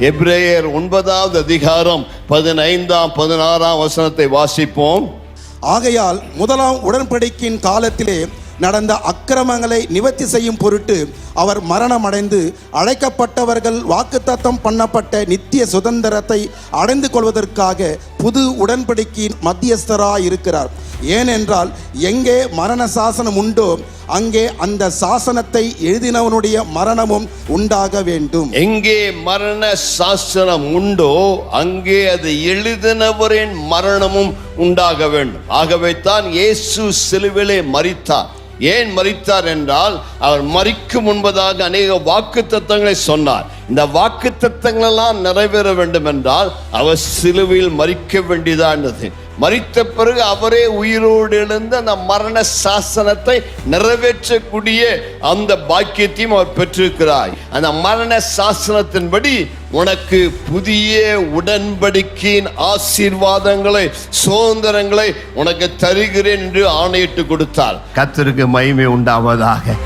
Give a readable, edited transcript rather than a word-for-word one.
எபிரேயர் 9வது அதிகாரம் 15, 16 வசனத்தை வாசிப்போம். ஆகையால் முதலாம் உடன்படிக்கையின் காலத்திலே நடந்த அக்கிரமங்களை நிவர்த்தி செய்யும் பொருட்டு அவர் மரணமடைந்து அழைக்கப்பட்டவர்கள் வாக்குத்தத்தம் பண்ணப்பட்ட நித்திய சுதந்திரத்தை அடைந்து கொள்வதற்காக புது உடன்படிக்கையின் மத்தியஸ்தராயிருக்கிறார். ஏனென்றால் எங்கே மரண சாசனம் உண்டோ அங்கே அந்த சாசனத்தை எழுதினவனுடைய மரணமும் உண்டாக வேண்டும். எங்கே மரண சாசனம் உண்டோ அங்கே அது எழுதினவரின் மரணமும் உண்டாக வேண்டும். ஆகவே தான் இயேசு சிலுவிலே மரித்தார். ஏன் மரித்தார் என்றால் அவர் மரிக்கும் முன்பதாக அநேக வாக்குத்தத்தங்களை சொன்னார். இந்த வாக்குத்தத்தங்கள் எல்லாம் நிறைவேற வேண்டும் என்றால் அவர் சிலுவையில் மரிக்க வேண்டியதானது. மரித்த பிறகு அவரே உயிரோடு எழுந்து அந்த மரண சாசனத்தை நிறைவேற்றக்கூடிய அந்த பாக்கியத்தையும் அவர் பெற்றிருக்கிறார். அந்த மரண சாசனத்தின்படி உனக்கு புதிய உடன்படிக்கையின் ஆசீர்வாதங்களை சுதந்திரங்களை உனக்கு தருகிறேன் என்று ஆணையிட்டு கொடுத்தார். கர்த்தருக்கு மகிமை உண்டாவதாக.